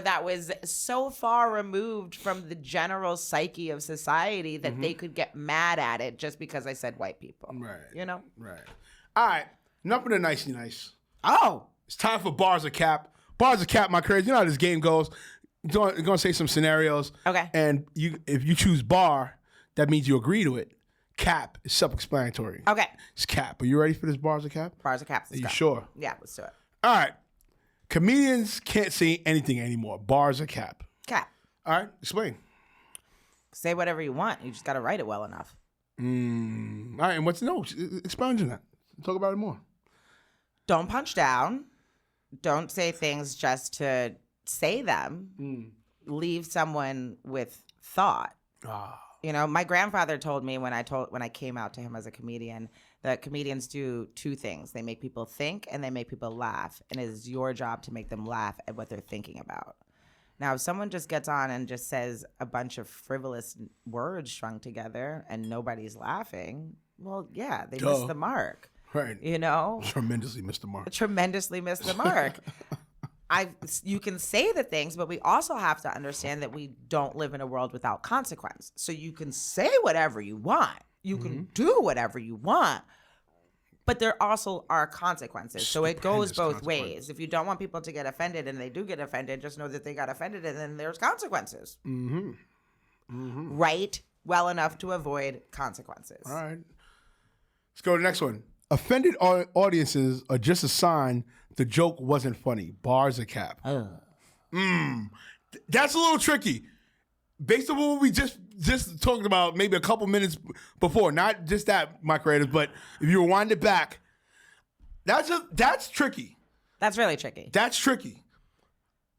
that was so far removed from the general psyche of society that they could get mad at it just because I said white people. Right. You know? Right. All right. Enough of the nicey nice. Oh. It's time for Bars of Cap. Bars of Cap, my crazy. You know how this game goes. You're going to say some scenarios. Okay. And if you choose bar, that means you agree to it. Cap is self-explanatory. Okay. It's Cap. Are you ready for this Bars of Cap? Bars of Cap. Are you sure? Yeah, let's do it. All right. Comedians can't say anything anymore. Bars of Cap. Cap. All right. Explain. Say whatever you want. You just got to write it well enough. All right. And what's no? Expound on that. Talk about it more. Don't punch down. Don't say things just to say them. Leave someone with thought. You know, my grandfather told me when I came out to him as a comedian that comedians do two things. They make people think and they make people laugh. And it is your job to make them laugh at what they're thinking about. Now, if someone just gets on and just says a bunch of frivolous words strung together and nobody's laughing, well, yeah, they missed the mark. Right. You know? Tremendously missed the mark. Tremendously missed the mark. You can say the things, but we also have to understand that we don't live in a world without consequence. So you can say whatever you want. You can do whatever you want. But there also are consequences. So it goes both ways. If you don't want people to get offended and they do get offended, just know that they got offended and then there's consequences. Write well enough to avoid consequences. All right. Let's go to the next one. Offended audiences are just a sign the joke wasn't funny. Bars of Cap. That's a little tricky. Based on what we just talked about maybe a couple minutes before, not just that, my creators, but if you rewind it back, that's tricky. That's really tricky. That's tricky.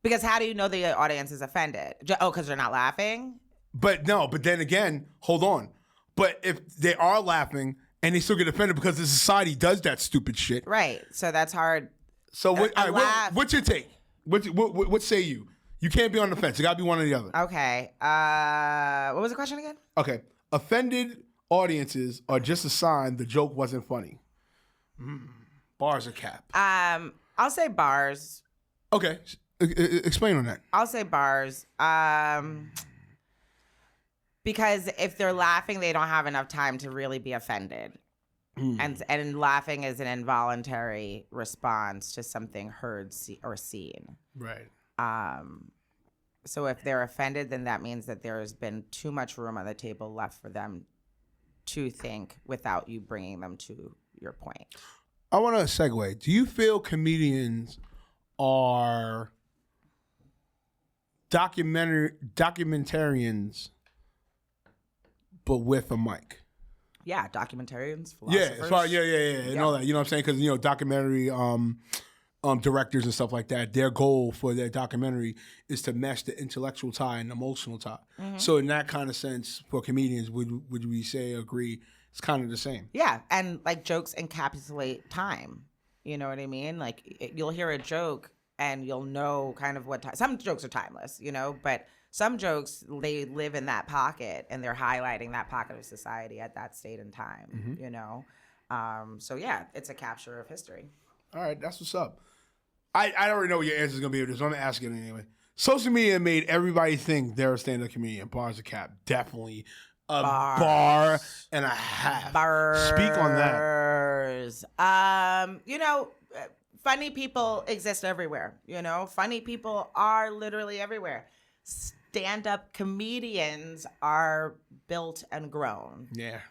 Because how do you know the audience is offended? Oh, because they're not laughing? But then again, hold on. But if they are laughing and they still get offended because the society does that stupid shit. Right. So that's hard. So what's your take? What say you? You can't be on the fence. It got to be one or the other. Okay. What was the question again? Okay. Offended audiences are just a sign the joke wasn't funny. Bars of Cap. I'll say bars. Okay. Explain on that. I'll say bars. Because if they're laughing, they don't have enough time to really be offended. And laughing is an involuntary response to something heard or seen. Right. So if they're offended, then that means that there has been too much room on the table left for them to think without you bringing them to your point. I want to segue. Do you feel comedians are documentarians, but with a mic? Yeah, documentarians, Yeah, philosophers. and all that. You know what I'm saying? Because documentary directors and stuff like that, their goal for their documentary is to mesh the intellectual tie and emotional tie. So in that kind of sense, for comedians, would we say agree? It's kind of the same. Yeah, and like jokes encapsulate time. You know what I mean? Like you'll hear a joke and you'll know kind of what time. Some jokes are timeless, but some jokes, they live in that pocket and they're highlighting that pocket of society at that state and time, So yeah, it's a capture of history. All right, that's what's up. I already know what your answer is going to be with this, so I'm going to ask it anyway. Social media made everybody think they're a stand-up comedian. Bars of Cap, definitely a bar and a half. Bars. Speak on that. Funny people exist everywhere. Funny people are literally everywhere. Stand-up comedians are built and grown. Yeah.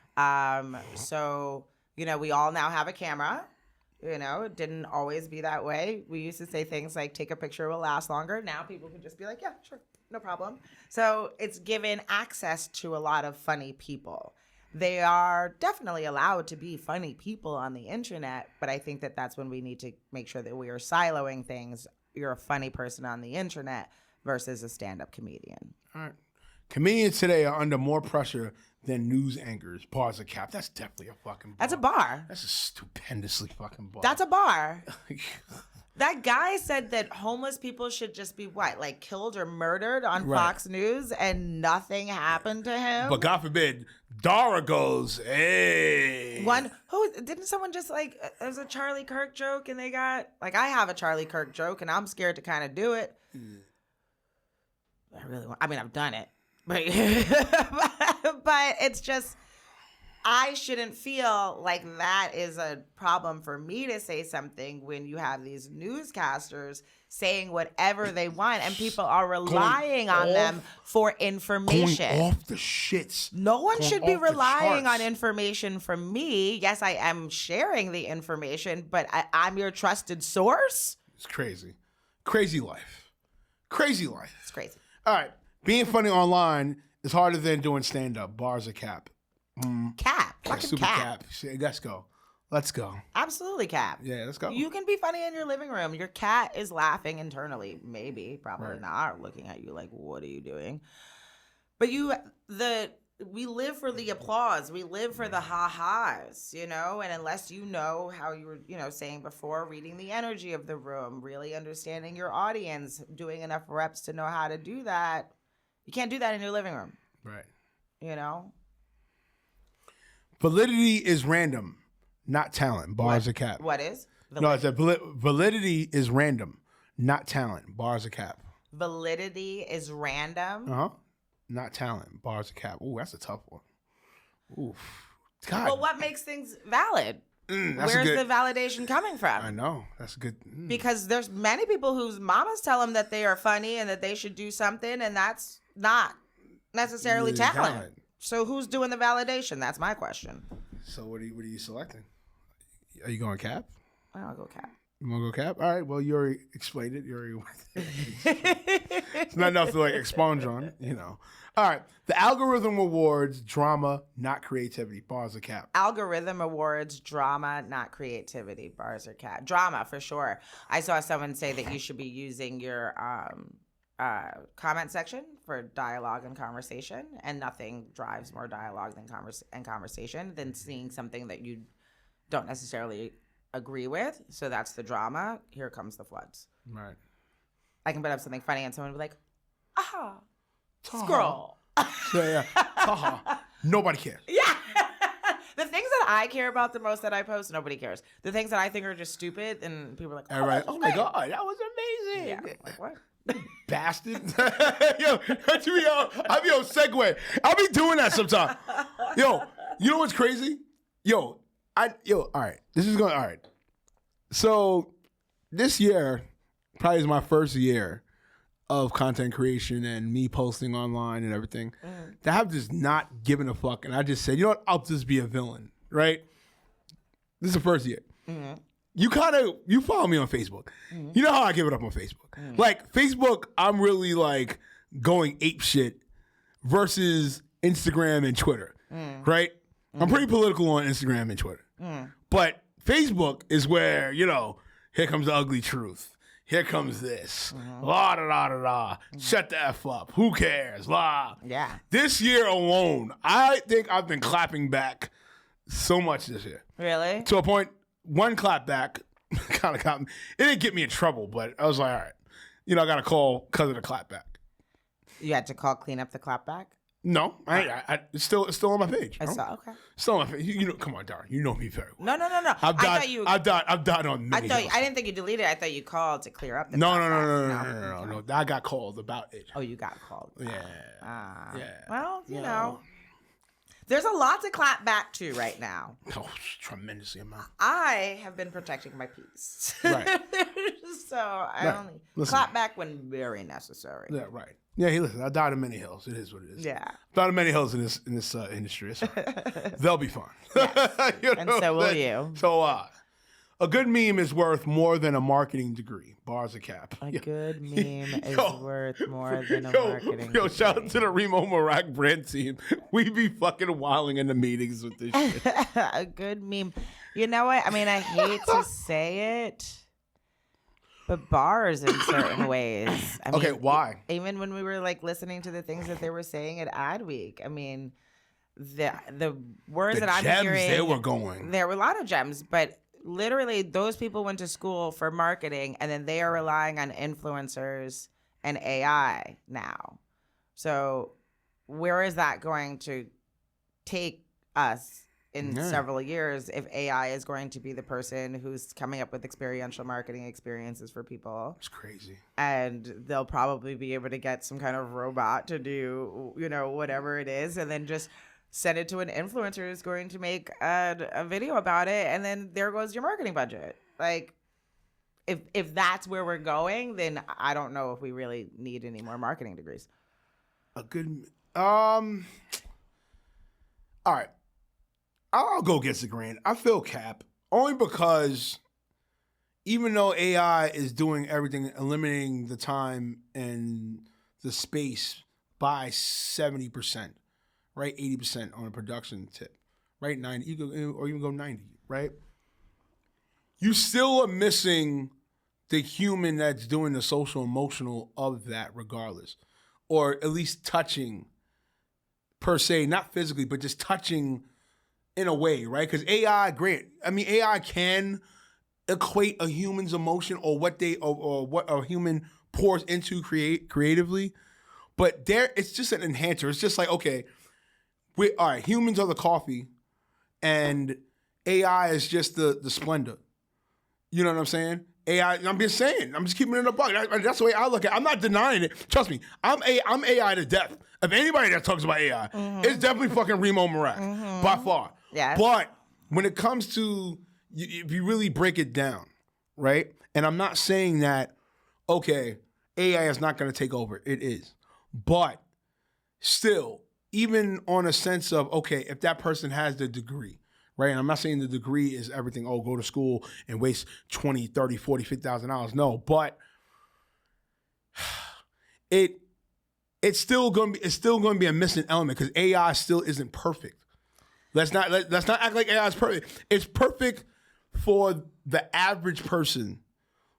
So, we all now have a camera. It didn't always be that way. We used to say things like, take a picture, will last longer. Now people can just be like, yeah, sure, no problem. So it's given access to a lot of funny people. They are definitely allowed to be funny people on the internet, but I think that that's when we need to make sure that we are siloing things. You're a funny person on the internet versus a stand-up comedian. All right. Comedians today are under more pressure than news anchors. Bars of Cap. That's definitely a fucking bar. That's a bar. That's a stupendously fucking bar. That's a bar. That guy said that homeless people should just be like killed or murdered on Fox News and nothing happened to him. But God forbid, Dara goes, hey. Didn't someone just there's a Charlie Kirk joke and they got, I have a Charlie Kirk joke and I'm scared to kind of do it. really want. I mean, I've done it, but but it's just I shouldn't feel like that is a problem for me to say something when you have these newscasters saying whatever they want and people are relying on them for information. Going off the shits. No one should be relying on charts. information from me. Yes, I am sharing the information, but I'm your trusted source. It's crazy. Crazy life. Crazy life. It's crazy. All right. Being funny online is harder than doing stand-up. Bars or cap? Cap. Fucking Super cap. Let's go. Let's go. Absolutely cap. Yeah, let's go. You can be funny in your living room. Your cat is laughing internally. Maybe, probably not, looking at you like, what are you doing? But we live for the applause. We live for the ha-has, and unless you know how you were, saying before, reading the energy of the room, really understanding your audience, doing enough reps to know how to do that, you can't do that in your living room. Right. Validity is random, not talent. Bars or cap? What is? No, it's validity is random, not talent. Bars or cap? Validity is random. Uh-huh. Not talent. Bars or cap? Ooh, that's a tough one. Oof. God. Well, what makes things valid? Where's the validation coming from? I know. That's a good. Because there's many people whose mamas tell them that they are funny and that they should do something, and that's not necessarily talent. So who's doing the validation? That's my question. So what are you selecting? Are you going cap? I'll go cap. You want to go cap? All right. Well, you already explained it. It's not enough to expunge on, All right. The algorithm awards drama, not creativity. Bars or cap? Algorithm awards drama, not creativity. Bars or cap? Drama for sure. I saw someone say that you should be using your comment section for dialogue and conversation, and nothing drives more dialogue and conversation than seeing something that you don't necessarily agree with. So that's the drama. Here comes the floods. Right. I can put up something funny and someone will be like, aha, scroll. Yeah. Nobody cares. Yeah. The things that I care about the most that I post, nobody cares. The things that I think are just stupid, and people are like, oh my God, that was amazing. Yeah. Like, what? Bastard. Yo, I'll be on Segway. I'll be doing that sometime. Yo, you know what's crazy? All right. All right. So this year probably is my first year of content creation and me posting online and everything. That I've just not given a fuck. And I just said, you know what? I'll just be a villain, right? This is the first year. Mm-hmm. You follow me on Facebook. Mm-hmm. You know how I give it up on Facebook. Mm-hmm. Like Facebook, I'm really like going ape shit versus Instagram and Twitter, right? Mm-hmm. I'm pretty political on Instagram and Twitter. But Facebook is where, here comes the ugly truth. Here comes this. La da da da da. Shut the F up. Who cares? La. Yeah. This year alone, I think I've been clapping back so much this year. Really? To a point, one clap back kind of got me. It didn't get me in trouble, but I was like, all right. I got a call because of the clap back. You had to clean up the clap back? No, it's still on my page. Okay. Still on my page. Come on, Dara. You know me very well. No. I've died on many hills. I didn't think you deleted it. I thought you called to clear up the No. I got called about it. Oh, you got called. Yeah. Well, you know. There's a lot to clap back to right now. Oh, tremendously amount. I have been protecting my peace. Right. So I only clap back when very necessary. Yeah, right. Yeah, listen, I died on many hills. It is what it is. Yeah. Died on many hills in this industry. It's all right. They'll be fine. Yes. And so will you. So a good meme is worth more than a marketing degree. Bars or cap. A good meme is worth more than a marketing degree. Shout out to the ReemoMeerak brand team. We be fucking wilding in the meetings with this shit. A good meme. You know what? I mean, I hate to say it, but bars in certain ways. I mean, why? Even when we were listening to the things that they were saying at Adweek, I mean, the words that I'm hearing. They were going. There were a lot of gems, but literally those people went to school for marketing, and then they are relying on influencers and AI now. So where is that going to take us in several years if AI is going to be the person who's coming up with experiential marketing experiences for people. It's crazy. And they'll probably be able to get some kind of robot to do, whatever it is, and then just send it to an influencer who's going to make a video about it, and then there goes your marketing budget. Like, if that's where we're going, then I don't know if we really need any more marketing degrees. All right. I'll go against the grain. I feel cap only because even though AI is doing everything, eliminating the time and the space by 70%, right? 80% on a production tip, right? 90, or even go 90, right? You still are missing the human that's doing the social emotional of that regardless, or at least touching per se, not physically, but just touching in a way, right? Because AI, great. I mean, AI can equate a human's emotion or what a human pours into creatively, but it's just an enhancer. It's just like, okay, all right, humans are the coffee, and AI is just the Splenda. You know what I'm saying? AI. I'm just saying. I'm just keeping it in a buck. That's the way I look at it. I'm not denying it. Trust me. I'm AI to death. If anybody that talks about AI, it's definitely fucking ReemoMeerak by far. Yes. But when it comes to, if you really break it down, right? And I'm not saying that, okay, AI is not going to take over. It is. But still, even on a sense of, okay, if that person has the degree, right? And I'm not saying the degree is everything, go to school and waste $20,000, $30,000, $40,000, $50,000. No, but it's still going to be a missing element because AI still isn't perfect. Let's not act like AI is perfect. It's perfect for the average person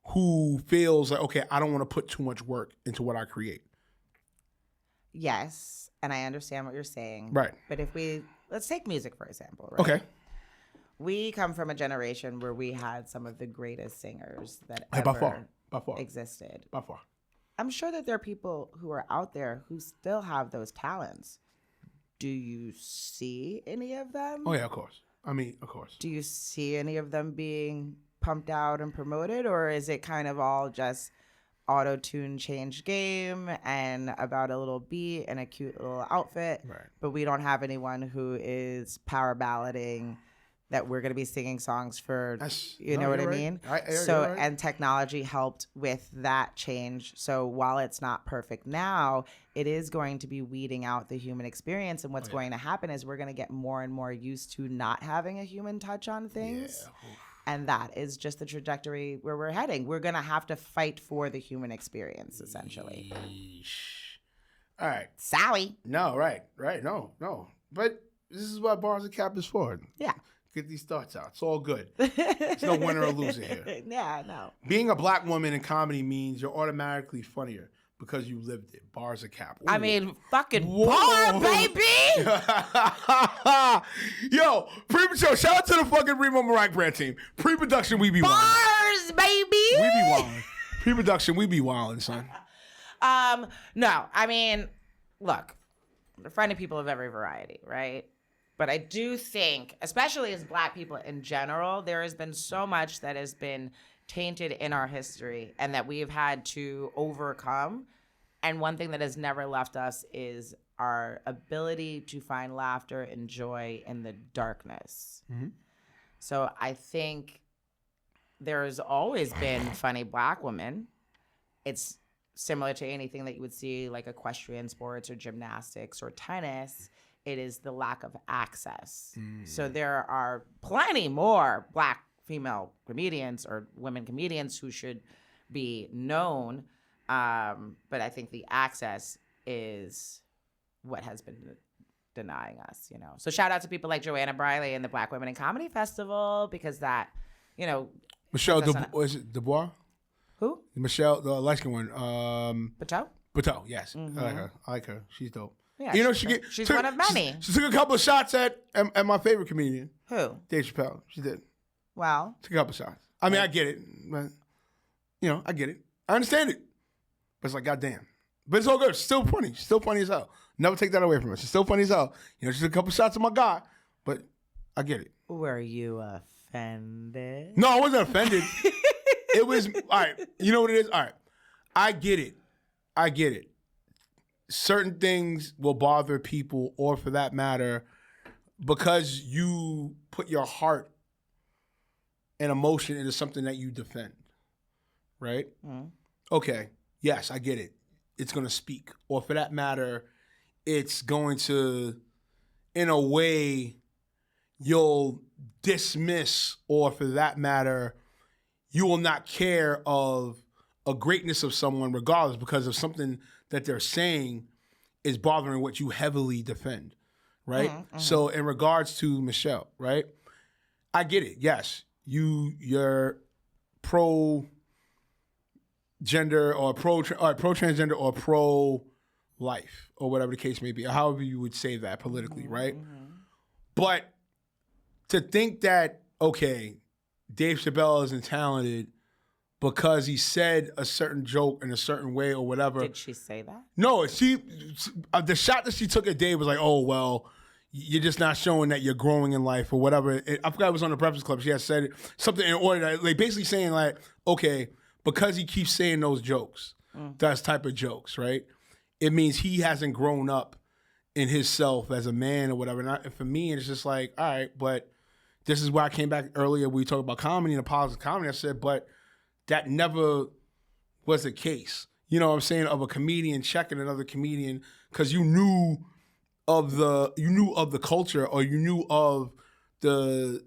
who feels like, okay, I don't want to put too much work into what I create. Yes, and I understand what you're saying. Right. But let's take music, for example, right? Okay. We come from a generation where we had some of the greatest singers that by far existed. By far. I'm sure that there are people who are out there who still have those talents. Do you see any of them? Oh, yeah, of course. I mean, of course. Do you see any of them being pumped out and promoted, or is it kind of all just auto-tune change game and about a little beat and a cute little outfit? Right. But we don't have anyone who is power ballading that we're going to be singing songs for, you know what I mean? So, and technology helped with that change. So while it's not perfect now, it is going to be weeding out the human experience. And what's going to happen is we're going to get more and more used to not having a human touch on things. Yeah. And that is just the trajectory where we're heading. We're going to have to fight for the human experience, essentially. All right. Sorry. No, right. No. But this is what Bars and Cap is for. Yeah. Get these thoughts out. It's all good. There's no winner or loser here. Yeah, no. Being a black woman in comedy means you're automatically funnier because you lived it. Bars of Cap. Ooh. I mean, fucking bar, baby! Yo, pre-show. Shout out to the fucking ReemoMeerak brand team. Pre-production, we be bars, wildin'. baby! We be wildin'. Pre-production, we be wildin', son. No, I mean, look, we're finding people of every variety, right? But I do think, especially as black people in general, there has been so much that has been tainted in our history and that we have had to overcome. And one thing that has never left us is our ability to find laughter and joy in the darkness. Mm-hmm. So I think there's always been funny black women. It's similar to anything that you would see like equestrian sports or gymnastics or tennis. It is the lack of access. So there are plenty more black female comedians or women comedians who should be known. But I think the access is what has been denying us, you know. So shout out to people like Joanna Briley and the Black Women in Comedy Festival because that, you know. Michelle is it Dubois? Who? Michelle, the light-skinned one. Bateau, yes. Mm-hmm. I like her. She's dope. Yeah, you know, she's one of many. She took a couple of shots at my favorite comedian. Who? Dave Chappelle. She did. Wow. Took a couple of shots. I mean, I get it. But, you know, I get it. I understand it. But it's like, goddamn. But it's all good. She's still funny. She's still funny as hell. Never take that away from her. She's still funny as hell. You know, she took a couple of shots at my guy. But I get it. Were you offended? No, I wasn't offended. It was, all right, you know what it is? All right, I get it. Certain things will bother people, or for that matter, because you put your heart and emotion into something that you defend, right? Okay, yes, I get it. It's going to speak. Or for that matter, it's going to, in a way, you'll dismiss, or for that matter, you will not care of a greatness of someone regardless because of something that they're saying is bothering what you heavily defend, right? So in regards to Michelle, right? I get it. Yes, you're pro gender or pro transgender or pro life or whatever the case may be, or however you would say that politically, right? But to think that, okay, Dave Chappelle isn't talented because he said a certain joke in a certain way or whatever. Did she say that? No, the shot that she took at Dave was like, oh, well, you're just not showing that you're growing in life or whatever. I forgot it was on the Breakfast Club. She had said something in order that, like, basically saying like, okay, because he keeps saying those jokes, those type of jokes, right? It means he hasn't grown up in himself as a man or whatever. And for me, it's just like, all right, but this is why I came back earlier. We talked about comedy and a positive comedy. I said, but that never was the case. You know what I'm saying? Of a comedian checking another comedian because you knew of the culture, or you knew of the,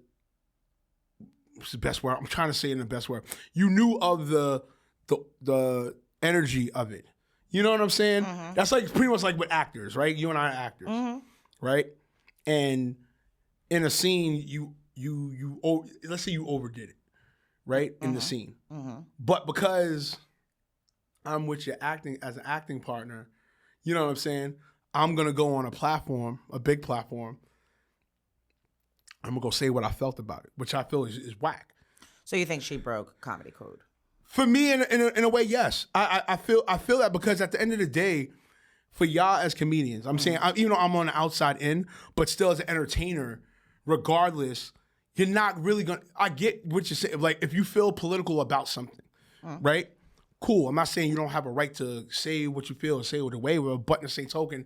what's the best word? I'm trying to say it in the best word. You knew of the energy of it. You know what I'm saying? That's like pretty much like with actors, right? You and I are actors, right? And in a scene, you let's say you overdid it, right? In the scene. But because I'm with you acting as an acting partner, you know what I'm saying? I'm going to go on a platform, a big platform. I'm going to go say what I felt about it, which I feel is whack. So you think she broke comedy code? For me, in a way, yes. I feel that because at the end of the day, for y'all as comedians, I'm saying, even though I'm on the outside in, but still as an entertainer, regardless, you're not really going to, I get what you're saying. Like, if you feel political about something, right? Cool. I'm not saying you don't have a right to say what you feel or say it the way, but in the same token,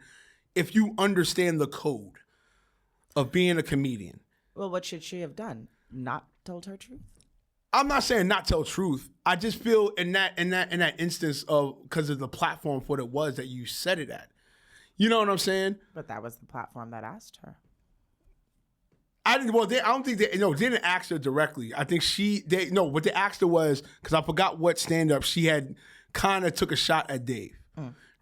if you understand the code of being a comedian. Well, what should she have done? Not told her truth? I'm not saying not tell truth. I just feel in that instance of, because of the platform for what it was that you said it at. You know what I'm saying? But that was the platform that asked her. I don't think they didn't ask her directly. I think what they asked her was, because I forgot what stand-up, she had kind of took a shot at Dave,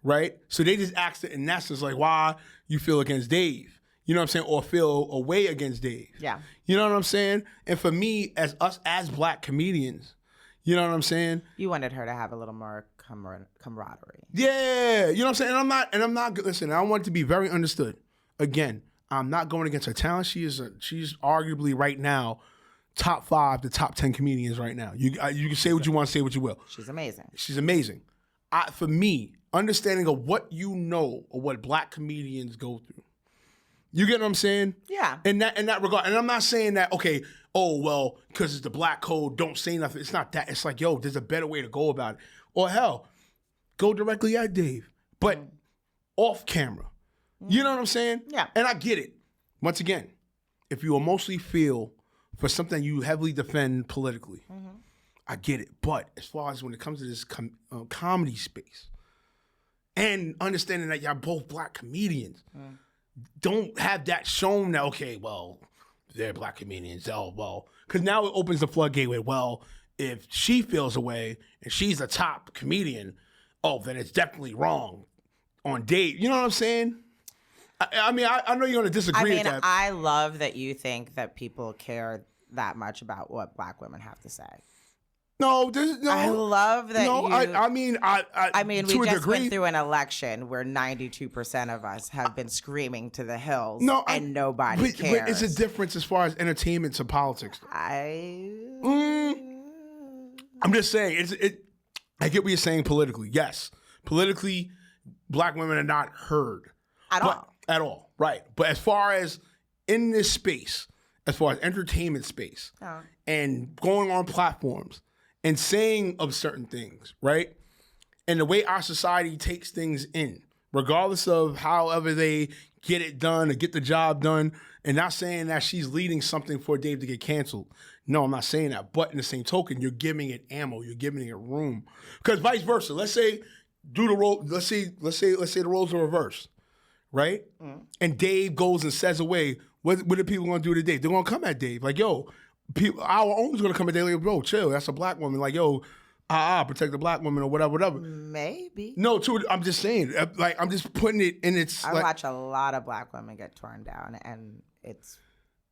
right? So they just asked her, and that's just like, why you feel against Dave. You know what I'm saying? Or feel a way against Dave. Yeah. You know what I'm saying? And for me, as black comedians, you know what I'm saying? You wanted her to have a little more camaraderie. Yeah. You know what I'm saying? And I'm not, listen, I want it to be very understood. Again, I'm not going against her talent. She's arguably right now top 5 to top 10 comedians right now. You can say what you want, say what you will. She's amazing. She's amazing. For me, understanding of what you know or what black comedians go through. You get what I'm saying? Yeah. In that regard. And I'm not saying that, okay, oh, well, because it's the black code, don't say nothing. It's not that. It's like, yo, there's a better way to go about it. Or hell, go directly at Dave, but off camera. You know what I'm saying? Yeah. And I get it. Once again, if you emotionally feel for something you heavily defend politically, I get it. But as far as when it comes to this comedy space and understanding that y'all both black comedians, don't have that shown that, okay, well, they're black comedians. Oh, well, because now it opens the floodgate with, well, if she feels away and she's a top comedian, oh, then it's definitely wrong on Dave. You know what I'm saying? I mean, I know you're going to disagree with that. I love that you think that people care that much about what black women have to say. No, I love that. No, I mean, we just went through an election where 92% of us have been screaming to the hills, and nobody cares. But it's a difference as far as entertainment to politics. I'm just saying, I get what you're saying politically. Yes, politically, black women are not heard at all. At all, right? But as far as in this space, as far as entertainment space and going on platforms and saying of certain things, right? And the way our society takes things in, regardless of however they get it done or get the job done, and not saying that she's leading something for Dave to get canceled. No, I'm not saying that. But in the same token, you're giving it ammo. You're giving it room. Because vice versa. Let's say do the role. Let's say the roles are reversed, right? And Dave goes and says away. What are people going to do to Dave? They're going to come at Dave like, yo, our owners going to come at Dave like, bro, chill. That's a black woman. Like, yo, protect the black woman or whatever. Maybe. No, true. I'm just saying. Like, I'm just putting it in its. I watch a lot of black women get torn down, and it's.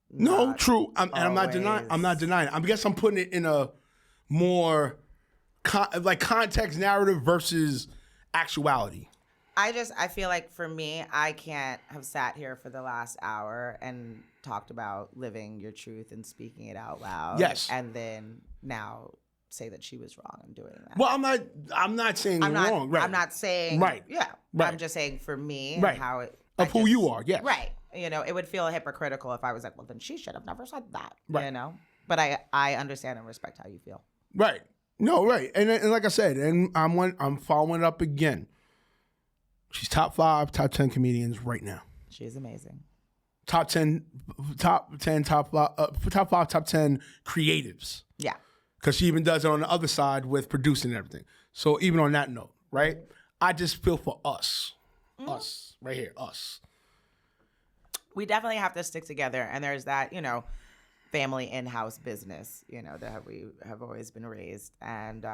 No, true. I'm not denying. I guess I'm putting it in a more context narrative versus actuality. I feel like for me, I can't have sat here for the last hour and talked about living your truth and speaking it out loud. Yes. And then now say that she was wrong in doing that. Well, I'm not saying wrong. Right. I'm not saying. Right. Yeah. Right. I'm just saying for me right. and how it. Of who you are. Yes. Right. You know, it would feel hypocritical if I was like, well, then she should have never said that. Right. You know? But I understand and respect how you feel. Right. No, right. And like I said, and I'm following it up again. She's top 5, top 10 comedians right now. She is amazing. Top 5, top 10 creatives. Yeah. Because she even does it on the other side with producing and everything. So even on that note, right? I just feel for us. Us. Right here. Us. We definitely have to stick together. And there's that, you know, family in-house business, you know, that we have always been raised. And,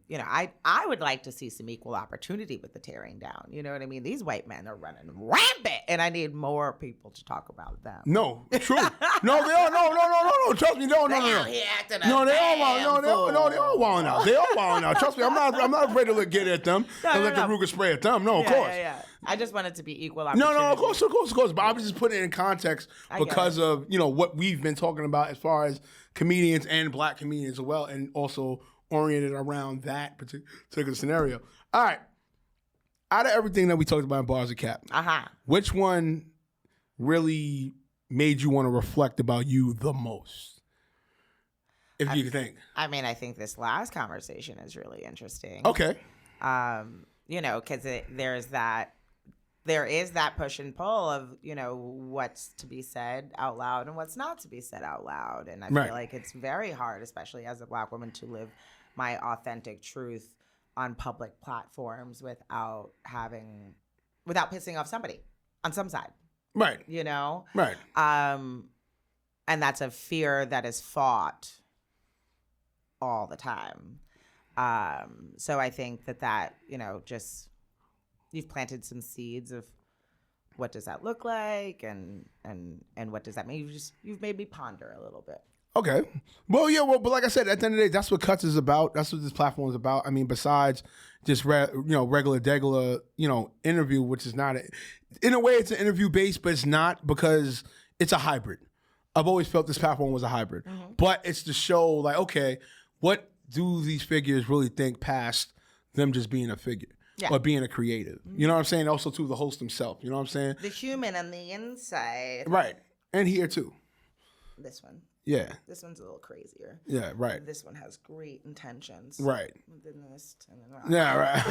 you know, I would like to see some equal opportunity with the tearing down. You know what I mean? These white men are running rampant, and I need more people to talk about them. No, true. No, they all, no. Trust me, no. They out here acting They all wilding out. They all wilding out. Trust me, I'm not afraid to get at them and let the Ruger spray at them. No, of course. Yeah. I just want it to be equal opportunity. No, of course. But I was just putting it in context because of, you know, what we've been talking about as far as comedians and black comedians as well, and also oriented around that particular scenario. All right. Out of everything that we talked about in Bars of Cap, which one really made you want to reflect about you the most? If you think. I mean, I think this last conversation is really interesting. Okay. You know, because there is that push and pull of, you know, what's to be said out loud and what's not to be said out loud. And I feel like it's very hard, especially as a black woman, to live my authentic truth on public platforms without pissing off somebody on some side. Right. You know? Right. And that's a fear that is fought all the time. So I think that, you know, just you've planted some seeds of what does that look like and what does that mean? You've made me ponder a little bit. Okay. Well, yeah, but like I said, at the end of the day, that's what Cuts is about. That's what this platform is about. I mean, besides just regular degular, you know, interview, which is not in a way it's an interview based, but it's not, because it's a hybrid. I've always felt this platform was a hybrid. Mm-hmm. But it's to show, like, okay, what do these figures really think past them just being a figure? Yeah. Or being a creative. Mm-hmm. You know what I'm saying? Also, to the host himself. You know what I'm saying? The human on the inside. Right. And here, too. This one. Yeah. This one's a little crazier. Yeah, right. This one has great intentions. right. Then this, and then yeah, right.